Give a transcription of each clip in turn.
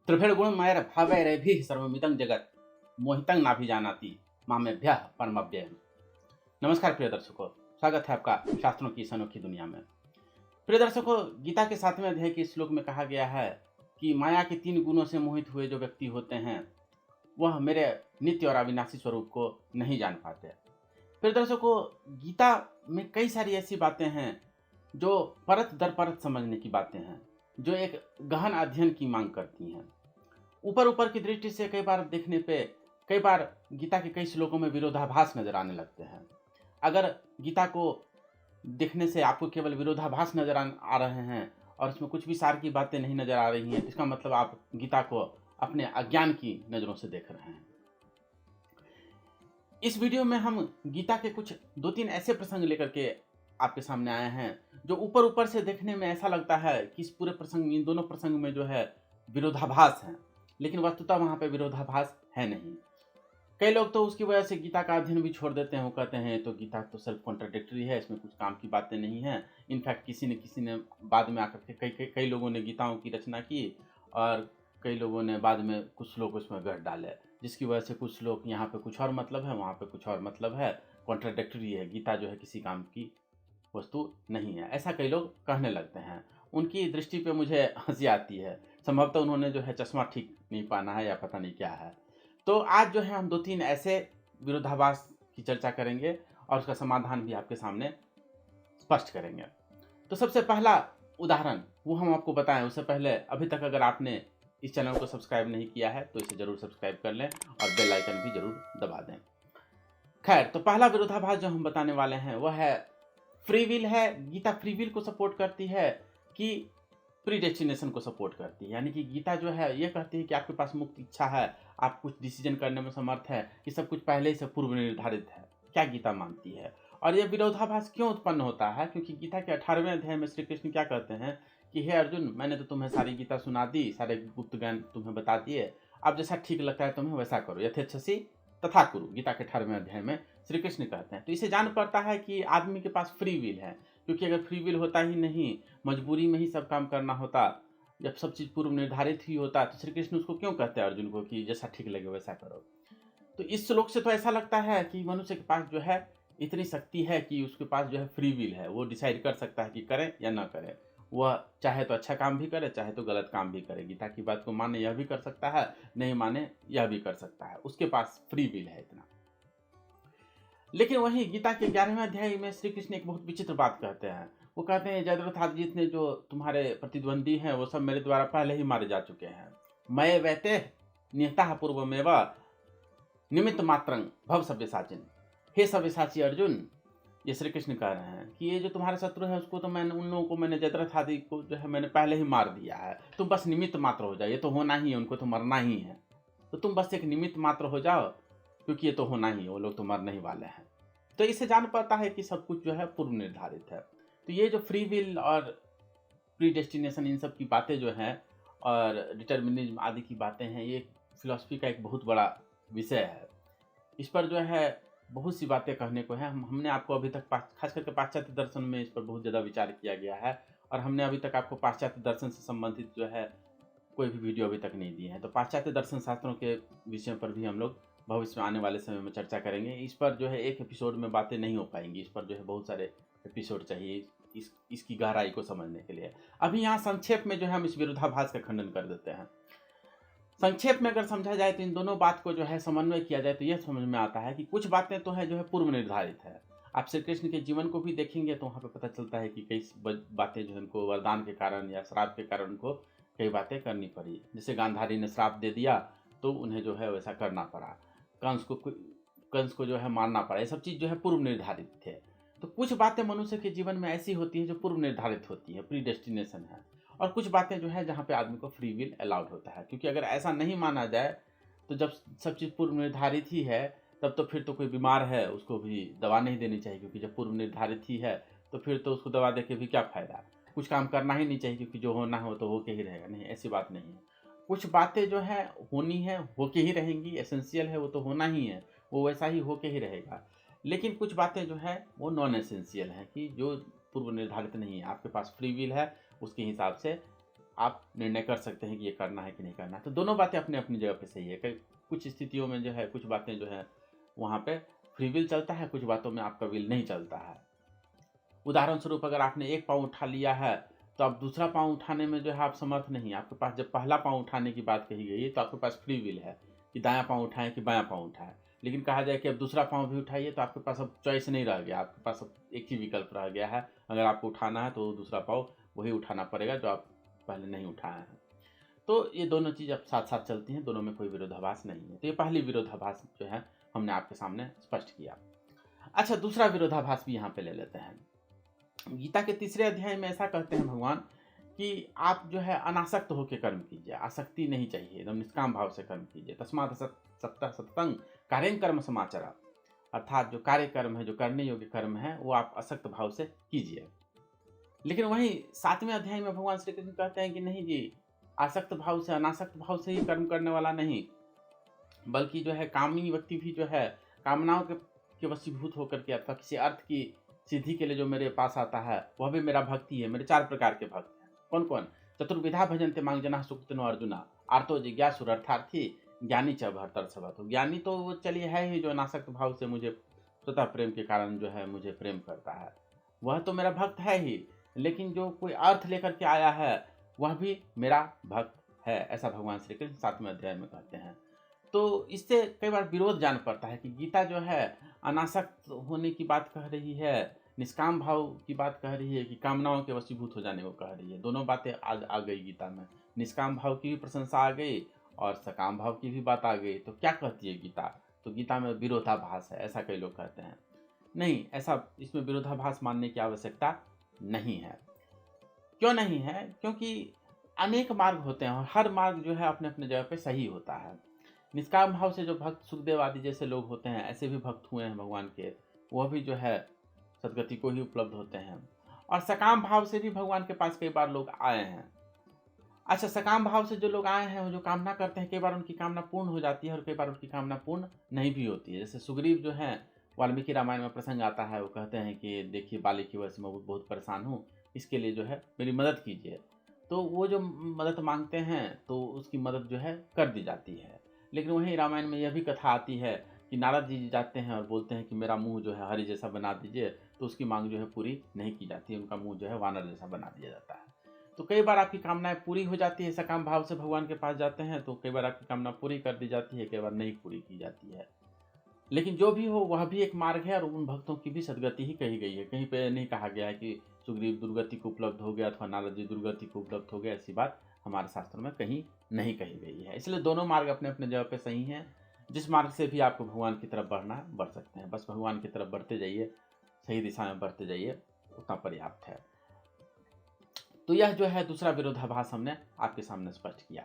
त्रिभिर्गुणमयैर्भावैरभिः सर्वमिदं जगत् मोहितं नाभिजानाति मामेभ्यः परमव्ययम्। नमस्कार प्रिय दर्शकों, स्वागत है आपका शास्त्रों की इस अनोखी दुनिया में। प्रिय दर्शकों, गीता के 7वें अध्याय के श्लोक में कहा गया है कि माया के 3 गुणों से मोहित हुए जो व्यक्ति होते हैं वह मेरे नित्य और अविनाशी स्वरूप को नहीं जान पाते। प्रिय दर्शकों, गीता में कई सारी ऐसी बातें हैं जो परत दर परत समझने की बातें हैं, जो एक गहन अध्ययन की मांग करती हैं। ऊपर की दृष्टि से कई बार देखने पे कई बार गीता के कई श्लोकों में विरोधाभास नजर आने लगते हैं। अगर गीता को देखने से आपको केवल विरोधाभास नजर आ रहे हैं और उसमें कुछ भी सार की बातें नहीं नजर आ रही हैं, इसका मतलब आप गीता को अपने अज्ञान की नज़रों से देख रहे हैं। इस वीडियो में हम गीता के कुछ 2-3 ऐसे प्रसंग लेकर के आपके सामने आए हैं जो ऊपर से देखने में ऐसा लगता है कि इस पूरे प्रसंग, इन दोनों प्रसंग में जो है विरोधाभास है, लेकिन वस्तुतः वहाँ पे विरोधाभास है नहीं। कई लोग तो उसकी वजह से गीता का अध्ययन भी छोड़ देते हैं। वो कहते हैं तो गीता तो सेल्फ कॉन्ट्राडिक्टरी है, इसमें कुछ काम की बातें नहीं हैं। इनफैक्ट किसी ने बाद में आकर के कई लोगों ने गीताओं की रचना की और कई लोगों ने बाद में कुछ श्लोक उसमें गढ़ डाले, जिसकी वजह से कुछ श्लोक यहाँ पे कुछ और मतलब है, वहाँ पे कुछ और मतलब है, कॉन्ट्राडिक्टरी है, गीता जो है किसी काम की वस्तु नहीं है, ऐसा कई लोग कहने लगते हैं। उनकी दृष्टि पे मुझे हंसी आती है। संभवतः उन्होंने जो है चश्मा ठीक नहीं पहना है या पता नहीं क्या है। तो आज जो है हम 2-3 ऐसे विरोधाभास की चर्चा करेंगे और उसका समाधान भी आपके सामने स्पष्ट करेंगे। तो सबसे पहला उदाहरण वो हम आपको बताएं, उससे पहले अभी तक अगर आपने इस चैनल को सब्सक्राइब नहीं किया है तो इसे जरूर सब्सक्राइब कर लें और बेल आइकन भी जरूर दबा दें। खैर, तो पहला विरोधाभास जो हम बताने वाले हैं वह है फ्री विल है। गीता फ्री विल को सपोर्ट करती है कि प्रीडेस्टिनेशन को सपोर्ट करती है। यानी कि गीता जो है ये कहती है कि आपके पास मुक्त इच्छा है, आप कुछ डिसीजन करने में समर्थ है, ये सब कुछ पहले ही से पूर्व निर्धारित है। क्या गीता मानती है? और यह विरोधाभास क्यों उत्पन्न होता है? क्योंकि गीता के 18वें अध्याय में श्री कृष्ण क्या कहते हैं कि हे अर्जुन, मैंने तो तुम्हें सारी गीता सुना दी, सारे गुप्त ज्ञान तुम्हें बता दिए, अब जैसा ठीक लगता है तुम्हें वैसा करो, यथेच्छसि तथा कुरु। गीता के 18वें अध्याय में श्री कृष्ण कहते हैं। तो इसे जान पड़ता है कि आदमी के पास फ्री विल है, क्योंकि अगर फ्री विल होता ही नहीं, मजबूरी में ही सब काम करना होता, जब सब चीज़ पूर्व निर्धारित ही होता, तो श्री कृष्ण उसको क्यों कहते हैं अर्जुन को कि जैसा ठीक लगे वैसा करो। तो इस श्लोक से तो ऐसा लगता है कि मनुष्य के पास जो है इतनी शक्ति है कि उसके पास जो है फ्री विल है, वो डिसाइड कर सकता है कि करे या ना करे। वह चाहे तो अच्छा काम भी करे, चाहे तो गलत काम भी करे। गीता की बात को माने यह भी कर सकता है, नहीं माने यह भी कर सकता है, उसके पास फ्री विल है इतना। लेकिन वहीं गीता के 11वें अध्याय में श्री कृष्ण एक बहुत विचित्र बात कहते हैं। वो कहते हैं जयद्रथ जितने जो तुम्हारे प्रतिद्वंदी हैं वो सब मेरे द्वारा पहले ही मारे जा चुके हैं। मैं वैते निहता पूर्वमेव निमित्त मात्रं भव सव्यसाचिन। हे सव्यसाची अर्जुन, ये श्री कृष्ण कह रहे हैं कि ये जो तुम्हारे शत्रु है उसको तो मैंने, उन लोगों को मैंने, जयद्रथ आदि को जो है मैंने पहले ही मार दिया है। तुम बस निमित्त मात्र हो जाओ, ये तो होना ही है, उनको तो मरना ही है, तो तुम बस एक निमित्त मात्र हो जाओ, क्योंकि ये तो होना ही है, वो लोग तो मरने ही वाले हैं। तो इससे जान पाता है कि सब कुछ जो है पूर्व निर्धारित है। तो ये जो फ्री विल और प्रीडेस्टिनेशन, इन सब की बातें जो हैं और डिटर्मिनिज्म आदि की बातें हैं, ये फिलॉसफी का एक बहुत बड़ा विषय है। इस पर जो है बहुत सी बातें कहने को हैं। हमने आपको अभी तक खास करके पाश्चात्य दर्शन में इस पर बहुत ज़्यादा विचार किया गया है और हमने अभी तक आपको पाश्चात्य दर्शन से संबंधित जो है कोई भी वीडियो अभी तक नहीं दिए हैं। तो पाश्चात्य दर्शन शास्त्रों के विषयों पर भी हम लोग भविष्य में आने वाले समय में चर्चा करेंगे। इस पर जो है एक एपिसोड में बातें नहीं हो पाएंगी, इस पर जो है बहुत सारे एपिसोड चाहिए इसकी गहराई को समझने के लिए। अभी यहाँ संक्षेप में जो है हम इस विरोधाभास का खंडन कर देते हैं। संक्षेप में अगर समझा जाए तो इन दोनों बात को जो है समन्वय किया जाए तो यह समझ में आता है कि कुछ बातें तो है जो है पूर्व निर्धारित है। आप श्री कृष्ण के जीवन को भी देखेंगे तो वहाँ पे पता चलता है कि कई बातें जो है उनको वरदान के कारण या श्राप के कारण उनको कई बातें करनी पड़ी। जैसे गांधारी ने श्राप दे दिया तो उन्हें जो है वैसा करना पड़ा, कंस को जो है मारना पड़ा, ये सब चीज़ जो है पूर्व निर्धारित थे। तो कुछ बातें मनुष्य के जीवन में ऐसी होती है जो पूर्व निर्धारित होती है, प्री डेस्टिनेशन है, और कुछ बातें जो है जहाँ पे आदमी को फ्री विल अलाउड होता है। क्योंकि अगर ऐसा नहीं माना जाए तो जब सब चीज़ पूर्व निर्धारित ही है तब तो फिर तो कोई बीमार है उसको भी दवा नहीं देनी चाहिए, क्योंकि जब पूर्व निर्धारित ही है तो फिर तो उसको दवा दे के भी क्या फ़ायदा। कुछ काम करना ही नहीं चाहिए क्योंकि जो होना है वो तो होके ही रहेगा। नहीं, ऐसी बात नहीं है। कुछ बातें जो है होनी है होके ही रहेंगी, एसेंशियल है, वो तो होना ही है, वो वैसा ही होके ही रहेगा। लेकिन कुछ बातें जो है वो नॉन एसेंशियल हैं कि जो पूर्व निर्धारित नहीं है। आपके पास फ्री विल है, उसके हिसाब से आप निर्णय कर सकते हैं कि ये करना है कि नहीं करना है। तो दोनों बातें अपनी अपनी जगह पे सही है। कुछ स्थितियों में जो है कुछ बातें जो है वहाँ पे फ्री विल चलता है, कुछ बातों में आपका विल नहीं चलता है। उदाहरण स्वरूप अगर आपने एक पाँव उठा लिया है तो अब दूसरा पाँव उठाने में जो है आप समर्थ नहीं। आपके पास जब पहला पाँव उठाने की बात कही गई है तो आपके पास फ्री विल है कि दायां पाँव उठाएं कि बायां पाँव उठाएं। लेकिन कहा जाए कि अब दूसरा पाँव भी उठाइए तो आपके पास अब चॉइस नहीं रह गया, आपके पास अब एक ही विकल्प रह गया है। अगर आपको उठाना है तो दूसरा पाँव वही उठाना पड़ेगा जो आप पहले नहीं उठाए हैं। तो ये दोनों चीज़ अब साथ साथ चलती हैं, दोनों में कोई विरोधाभास नहीं है। तो ये पहली विरोधाभास जो है हमने आपके सामने स्पष्ट किया। अच्छा, दूसरा विरोधाभास भी यहाँ पे ले लेते हैं। गीता के 3रे अध्याय में ऐसा कहते हैं भगवान कि आप जो है अनासक्त होकर कर्म कीजिए, आसक्ति नहीं चाहिए, एकदम निष्काम भाव से कर्म कीजिए। तस्मात् सत्तः सत्संग कार्यं कर्म समाचरा, अर्थात जो कार्य कर्म है, जो करने योग्य कर्म है, वो आप असक्त भाव से कीजिए। लेकिन वहीं 7वें अध्याय में भगवान श्री कृष्ण कहते हैं कि नहीं जी, आसक्त भाव से, अनासक्त भाव से ही कर्म करने वाला नहीं, बल्कि जो है कामी व्यक्ति भी जो है कामनाओं के वशीभूत होकर के अथवा किसी अर्थ की सिद्धि के लिए जो मेरे पास आता है वह भी मेरा भक्ति है। मेरे 4 प्रकार के भक्त हैं। कौन कौन? चतुर्विधा भजन्ते मांग जना सुकृतिनो अर्जुना, आर्तो जिज्ञासुर अर्थार्थी ज्ञानी च भरतर सभा। तो ज्ञानी तो वो चलिए है ही जो अनासक्त भाव से मुझे स्वतः प्रेम के कारण जो है मुझे प्रेम करता है, वह तो मेरा भक्त है ही। लेकिन जो कोई अर्थ लेकर के आया है वह भी मेरा भक्त है, ऐसा भगवान श्री कृष्ण 7वें अध्याय में कहते हैं। तो इससे कई बार विरोध जान पड़ता है कि गीता जो है अनासक्त होने की बात कह रही है, निष्काम भाव की बात कह रही है कि कामनाओं के वशीभूत हो जाने को कह रही है। दोनों बातें आ गई गीता में, निष्काम भाव की भी प्रशंसा आ गई और सकाम भाव की भी बात आ गई। तो क्या कहती है गीता? तो गीता में विरोधाभास है, ऐसा कई लोग कहते हैं। नहीं, ऐसा इसमें विरोधाभास मानने की आवश्यकता नहीं है। क्यों नहीं है? क्योंकि अनेक मार्ग होते हैं और हर मार्ग जो है अपने अपने जगह पे सही होता है। निष्काम भाव से जो भक्त सुखदेव आदि जैसे लोग होते हैं, ऐसे भी भक्त हुए हैं भगवान के, वह भी जो है सदगति को ही उपलब्ध होते हैं। और सकाम भाव से भी भगवान के पास कई बार लोग आए हैं। अच्छा, सकाम भाव से जो लोग आए हैं वो जो कामना करते हैं, कई बार उनकी कामना पूर्ण हो जाती है और कई बार उनकी कामना पूर्ण नहीं भी होती है। जैसे सुग्रीव जो है, वाल्मीकि रामायण में प्रसंग आता है, वो कहते हैं कि देखिए बाली की वजह से मैं बहुत परेशान हूँ, इसके लिए जो है मेरी मदद कीजिए। तो वो जो मदद मांगते हैं तो उसकी मदद जो है कर दी जाती है। लेकिन वहीं रामायण में यह भी कथा आती है कि नारद जी जाते हैं और बोलते हैं कि मेरा मुंह जो है हरि जैसा बना दीजिए, तो उसकी मांग जो है पूरी नहीं की जाती है, उनका मुंह जो है वानर जैसा बना दिया जाता है। तो कई बार आपकी कामनाएं पूरी हो जाती है, सकाम भाव से भगवान के पास जाते हैं तो कई बार आपकी कामना पूरी कर दी जाती है, कई बार नहीं पूरी की जाती है। लेकिन जो भी हो वह भी एक मार्ग है और उन भक्तों की भी सदगति ही कही गई है। कहीं पे नहीं कहा गया है कि सुग्रीव दुर्गति को उपलब्ध हो गया अथवा नारद जी दुर्गति को उपलब्ध हो गया, ऐसी बात हमारे शास्त्रों में कहीं नहीं कही गई है। इसलिए दोनों मार्ग अपने अपने जगह पे सही हैं। जिस मार्ग से भी आपको भगवान की तरफ बढ़ना है बढ़ सकते हैं, बस भगवान की तरफ बढ़ते जाइए, सही दिशा में बढ़ते जाइए, उतना पर्याप्त है। तो यह जो है दूसरा विरोधाभास हमने आपके सामने स्पष्ट किया।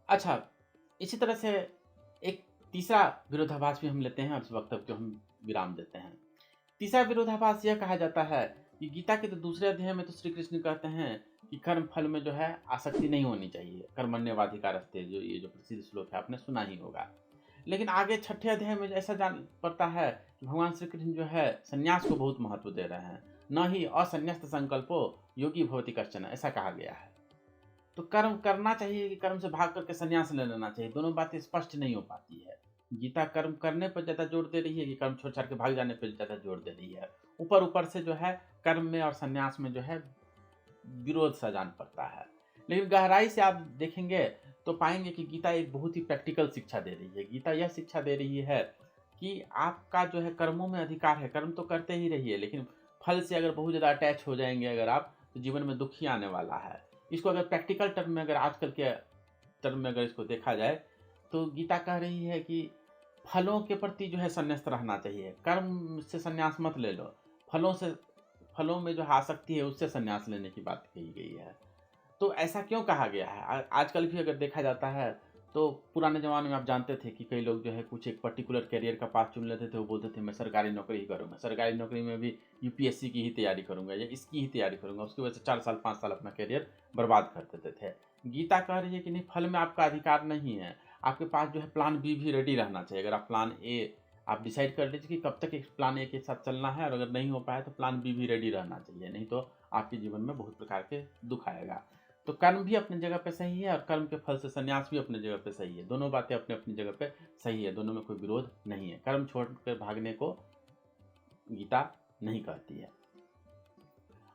अच्छा, इसी तरह से एक तीसरा विरोधाभास भी हम लेते हैं और इस वक्तव्य को हम विराम देते हैं। तीसरा विरोधाभास यह कहा जाता है कि गीता के तो 2रे अध्याय में तो श्री कृष्ण कहते हैं कि कर्म फल में जो है आसक्ति नहीं होनी चाहिए, कर्मण्येवाधिकारस्ते, जो ये जो प्रसिद्ध श्लोक है आपने सुना ही होगा। लेकिन आगे 6ठे अध्याय में ऐसा जान पड़ता है कि भगवान श्री कृष्ण जो है संन्यास को बहुत महत्व दे रहे हैं। न ही असन्यस्त संकल्पो योगी भवति कश्चन, ऐसा कहा गया है। तो कर्म करना चाहिए कि कर्म से भाग करके संन्यास ले लेना चाहिए, दोनों बातें स्पष्ट नहीं हो पाती है। गीता कर्म करने पर ज़्यादा जोर दे रही है कि कर्म छोड़ छाड़ के भाग जाने पर ज़्यादा जोर दे रही है। ऊपर ऊपर से जो है कर्म में और संन्यास में जो है विरोध सा जान पड़ता है। लेकिन गहराई से आप देखेंगे तो पाएंगे कि गीता एक बहुत ही प्रैक्टिकल शिक्षा दे रही है। गीता यह शिक्षा दे रही है कि आपका जो है कर्मों में अधिकार है, कर्म तो करते ही रहिए, लेकिन फल से अगर बहुत ज़्यादा अटैच हो जाएंगे अगर आप, तो जीवन में दुख ही आने वाला है। इसको अगर प्रैक्टिकल टर्म में, अगर आजकल के टर्म में अगर इसको देखा जाए तो गीता कह रही है कि फलों के प्रति जो है संन्यास्त रहना चाहिए। कर्म से संन्यास मत ले लो, फलों में जो आसक्ति है उससे संन्यास लेने की बात कही गई है। तो ऐसा क्यों कहा गया है? आजकल भी अगर देखा जाता है तो पुराने ज़माने में आप जानते थे कि कई लोग जो है कुछ एक पर्टिकुलर करियर का पाथ चुन लेते थे, वो बोलते थे मैं सरकारी नौकरी ही करूँगा, सरकारी नौकरी में भी यूपीएससी की ही तैयारी करूँगा या इसकी ही तैयारी करूँगा, उसकी वजह से 4 साल 5 साल अपना करियर बर्बाद कर देते थे। गीता कह रही है कि नहीं, फल में आपका अधिकार नहीं है, आपके पास जो है प्लान बी भी रेडी रहना चाहिए। अगर आप प्लान ए आप डिसाइड कर लीजिए कि कब तक एक प्लान ए के साथ चलना है, और अगर नहीं हो पाए तो प्लान बी भी रेडी रहना चाहिए, नहीं तो आपके जीवन में बहुत प्रकार के दुख आएगा। तो कर्म भी अपनी जगह पे सही है और कर्म के फल से संन्यास भी अपनी जगह पे सही है। दोनों बातें अपने अपनी जगह पे सही है, दोनों में कोई विरोध नहीं है। कर्म छोड़कर भागने को गीता नहीं कहती है।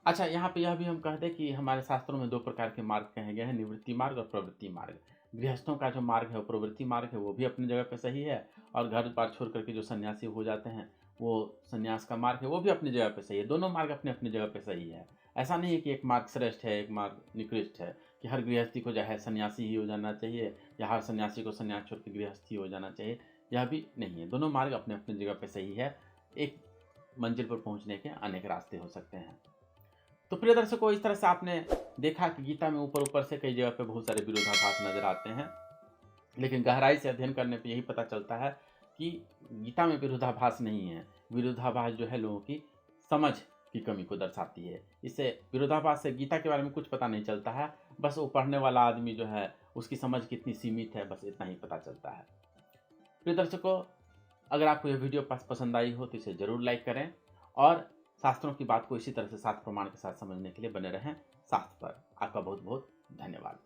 अच्छा, यहाँ पे यह भी हम कह दें कि हमारे शास्त्रों में 2 प्रकार के मार्ग कहे गए हैं, निवृत्ति मार्ग और प्रवृत्ति मार्ग। गृहस्थों का जो मार्ग है वो प्रवृत्ति मार्ग है, वो भी अपनी जगह पे सही है, और घर बार छोड़ करके जो सन्यासी हो जाते हैं वो सन्यास का मार्ग है, वो भी अपनी जगह पे सही है। दोनों मार्ग अपने अपनी जगह पे सही है। ऐसा नहीं है कि एक मार्ग श्रेष्ठ है, एक मार्ग निकृष्ट है, कि हर गृहस्थी को जो है सन्यासी ही हो जाना चाहिए या हर सन्यासी को सन्यास छोड़ के गृहस्थी हो जाना चाहिए, यह भी नहीं है। दोनों मार्ग अपने अपनी जगह पे सही है। एक मंजिल पर पहुंचने के अनेक रास्ते हो सकते हैं। तो प्रिय दर्शकों, इस तरह से आपने देखा कि गीता में ऊपर ऊपर से कई जगह पे बहुत सारे विरोधाभास नजर आते हैं, लेकिन गहराई से अध्ययन करने पे यही पता चलता है कि गीता में विरोधाभास नहीं है। विरोधाभास जो है लोगों की समझ की कमी को दर्शाती है। इससे विरोधाभास से गीता के बारे में कुछ पता नहीं चलता है, बस वो पढ़ने वाला आदमी जो है उसकी समझ कितनी सीमित है, बस इतना ही पता चलता है। प्रिय दर्शकों, अगर आपको यह वीडियो पसंद आई हो तो इसे जरूर लाइक करें और शास्त्रों की बात को इसी तरह से शास्त्र प्रमाण के साथ समझने के लिए बने रहें शास्त्र पर। आपका बहुत बहुत धन्यवाद।